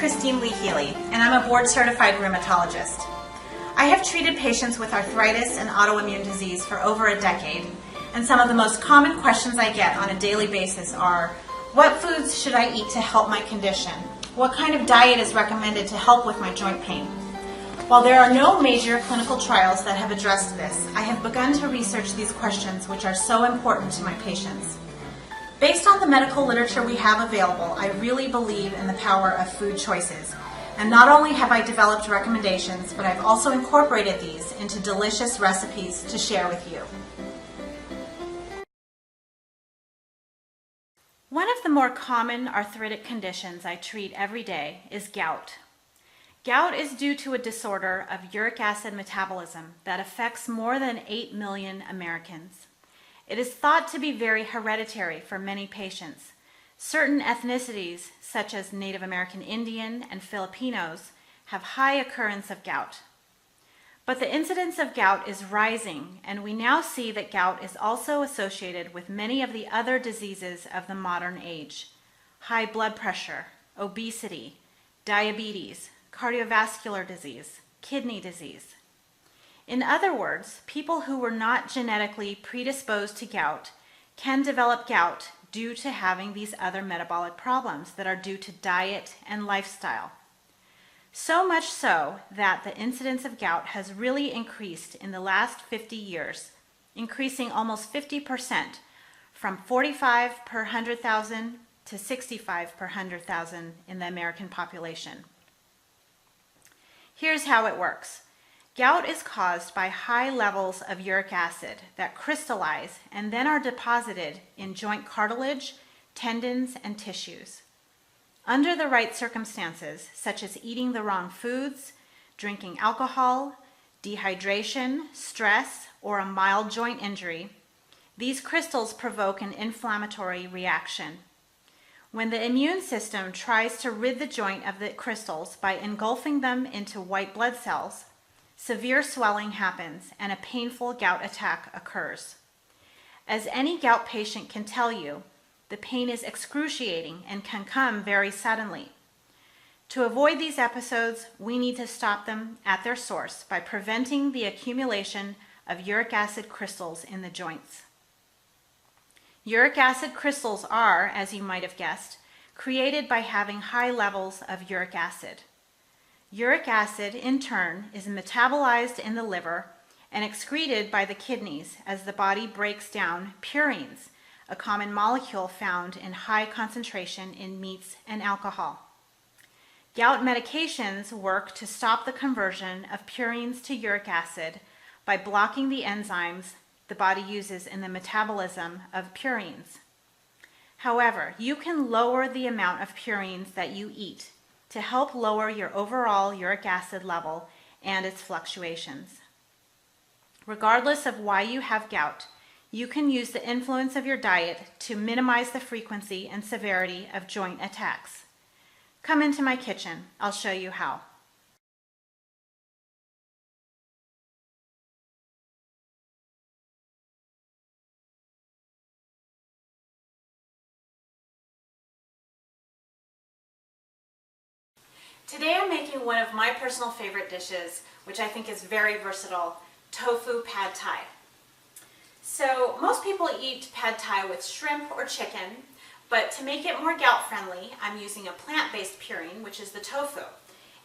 Christine Leehealey, and I'm a board-certified rheumatologist. I have treated patients with arthritis and autoimmune disease for over a decade, and some of the most common questions I get on a daily basis are, what foods should I eat to help my condition? What kind of diet is recommended to help with my joint pain? While there are no major clinical trials that have addressed this, I have begun to research these questions which are so important to my patients. Based on the medical literature we have available, I really believe in the power of food choices. And not only have I developed recommendations, but I've also incorporated these into delicious recipes to share with you. One of the more common arthritic conditions I treat every day is gout. Gout is due to a disorder of uric acid metabolism that affects more than 8 million Americans. It is thought to be very hereditary for many patients. Certain ethnicities, such as Native American Indian and Filipinos, have high occurrence of gout. But the incidence of gout is rising, and we now see that gout is also associated with many of the other diseases of the modern age: high blood pressure, obesity, diabetes, cardiovascular disease, kidney disease. In other words, people who were not genetically predisposed to gout can develop gout due to having these other metabolic problems that are due to diet and lifestyle. So much so that the incidence of gout has really increased in the last 50 years, increasing almost 50% from 45 per 100,000 to 65 per 100,000 in the American population. Here's how it works. Gout is caused by high levels of uric acid that crystallize and then are deposited in joint cartilage, tendons, and tissues. Under the right circumstances, such as eating the wrong foods, drinking alcohol, dehydration, stress, or a mild joint injury, these crystals provoke an inflammatory reaction. When the immune system tries to rid the joint of the crystals by engulfing them into white blood cells, severe swelling happens and a painful gout attack occurs. As any gout patient can tell you, the pain is excruciating and can come very suddenly. To avoid these episodes, we need to stop them at their source by preventing the accumulation of uric acid crystals in the joints. Uric acid crystals are, as you might have guessed, created by having high levels of uric acid. Uric acid, in turn, is metabolized in the liver and excreted by the kidneys as the body breaks down purines, a common molecule found in high concentration in meats and alcohol. Gout medications work to stop the conversion of purines to uric acid by blocking the enzymes the body uses in the metabolism of purines. However, you can lower the amount of purines that you eat to help lower your overall uric acid level and its fluctuations. Regardless of why you have gout, you can use the influence of your diet to minimize the frequency and severity of joint attacks. Come into my kitchen. I'll show you how. Today I'm making one of my personal favorite dishes, which I think is very versatile, Tofu Pad Thai. So most people eat Pad Thai with shrimp or chicken, but to make it more gout friendly, I'm using a plant-based purine, which is the tofu.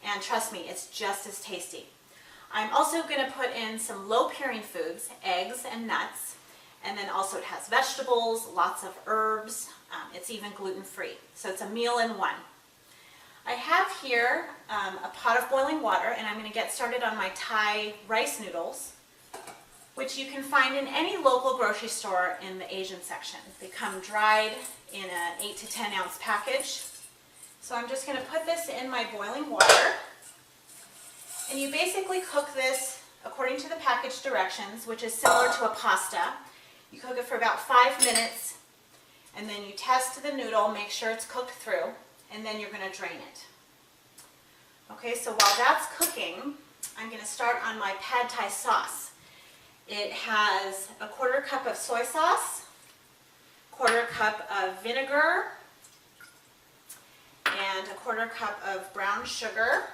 And trust me, it's just as tasty. I'm also going to put in some low purine foods, eggs and nuts, and then also it has vegetables, lots of herbs, it's even gluten-free. So it's a meal in one. I have here a pot of boiling water, and I'm going to get started on my Thai rice noodles, which you can find in any local grocery store in the Asian section. They come dried in an 8 to 10 ounce package. So I'm just going to put this in my boiling water, and you basically cook this according to the package directions, which is similar to a pasta. You cook it for about 5 minutes, and then you test the noodle, make sure it's cooked through, and then you're going to drain it. Okay, so while that's cooking, I'm going to start on my Pad Thai sauce. It has a 1/4 cup of soy sauce, 1/4 cup of vinegar, and and a 1/4 cup of brown sugar,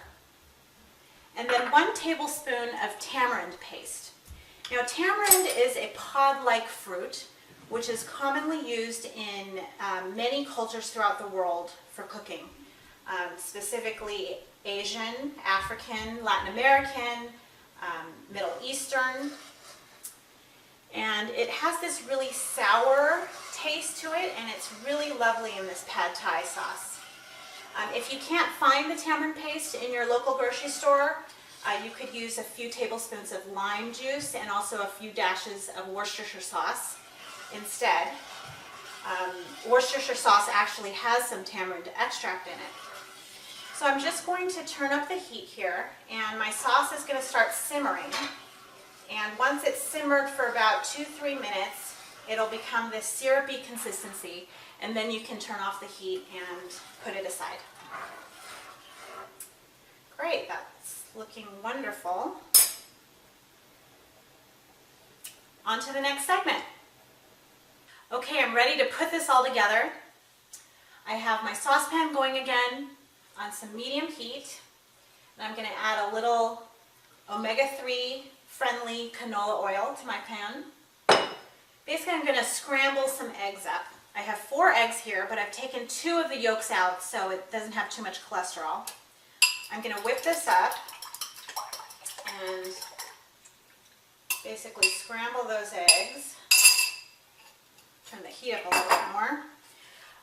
and then 1 tablespoon of tamarind paste. Now, tamarind is a pod-like fruit, which is commonly used in many cultures throughout the world for cooking, specifically Asian, African, Latin American, Middle Eastern. And it has this really sour taste to it, and it's really lovely in this pad thai sauce. If you can't find the tamarind paste in your local grocery store, you could use a few tablespoons of lime juice and also a few dashes of Worcestershire sauce instead. Worcestershire sauce actually has some tamarind extract in it. So I'm just going to turn up the heat here, and my sauce is going to start simmering. And once it's simmered for about 2-3 minutes, it'll become this syrupy consistency, and then you can turn off the heat and put it aside. Great, that's looking wonderful. On to the next segment. Okay, I'm ready to put this all together. I have my saucepan going again on some medium heat, and I'm going to add a little omega-3 friendly canola oil to my pan. Basically, I'm going to scramble some eggs up. I have 4 eggs here, but I've taken 2 of the yolks out so it doesn't have too much cholesterol. I'm going to whip this up and basically scramble those eggs. Turn the heat up a little bit more.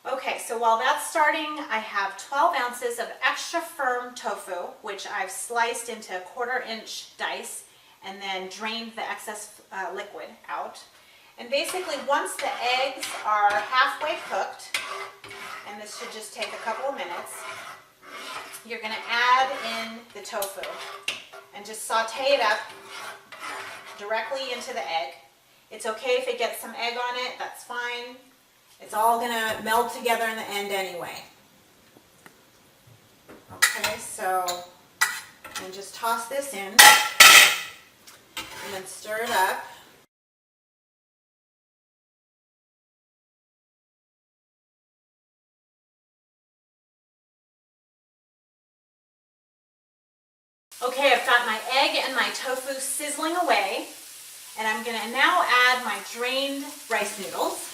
Okay, so while that's starting, I have 12 ounces of extra firm tofu, which I've sliced into 1/4 inch dice and then drained the excess liquid out. And basically, once the eggs are halfway cooked, and this should just take a couple of minutes, you're going to add in the tofu and just saute it up directly into the egg. It's okay if it gets some egg on it, that's fine. It's all going to meld together in the end anyway. Okay, so and just toss this in and then stir it up. Okay, I've got my egg and my tofu sizzling away, and I'm going to now add my drained rice noodles.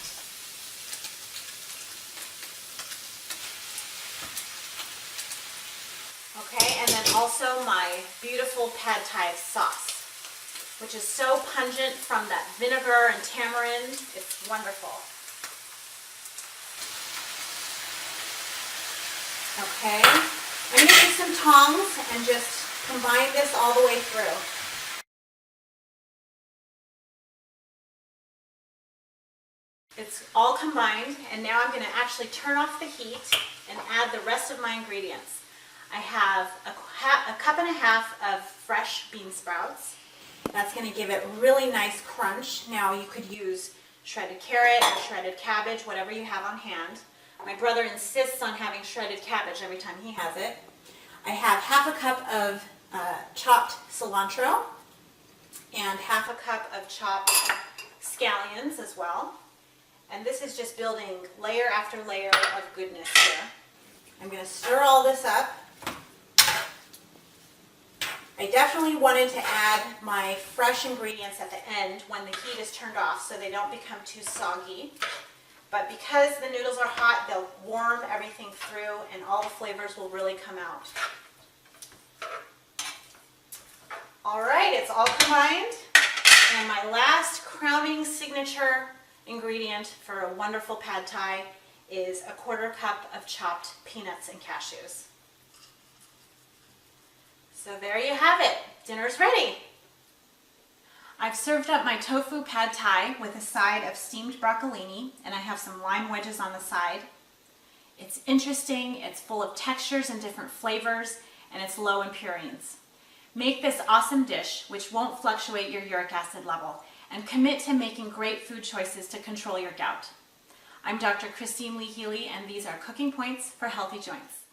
Okay, and then also my beautiful pad thai sauce, which is so pungent from that vinegar and tamarind. It's wonderful. Okay, I'm going to use some tongs and just combine this all the way through. It's all combined, and now I'm going to actually turn off the heat and add the rest of my ingredients. I have a cup and a half of fresh bean sprouts. That's going to give it really nice crunch. Now you could use shredded carrot or shredded cabbage, whatever you have on hand. My brother insists on having shredded cabbage every time he has it. I have half a cup of chopped cilantro and half a cup of chopped scallions as well. And this is just building layer after layer of goodness here. I'm going to stir all this up. I definitely wanted to add my fresh ingredients at the end when the heat is turned off so they don't become too soggy. But because the noodles are hot, they'll warm everything through and all the flavors will really come out. All right, it's all combined. And my last crowning signature ingredient for a wonderful pad thai is a 1/4 cup of chopped peanuts and cashews. So there you have it. Dinner's ready. I've served up my tofu pad thai with a side of steamed broccolini, and I have some lime wedges on the side. It's interesting, it's full of textures and different flavors, and it's low in purines. Make this awesome dish, which won't fluctuate your uric acid level, and commit to making great food choices to control your gout. I'm Dr. Christine Leehealey, and these are Cooking Points for Healthy Joints.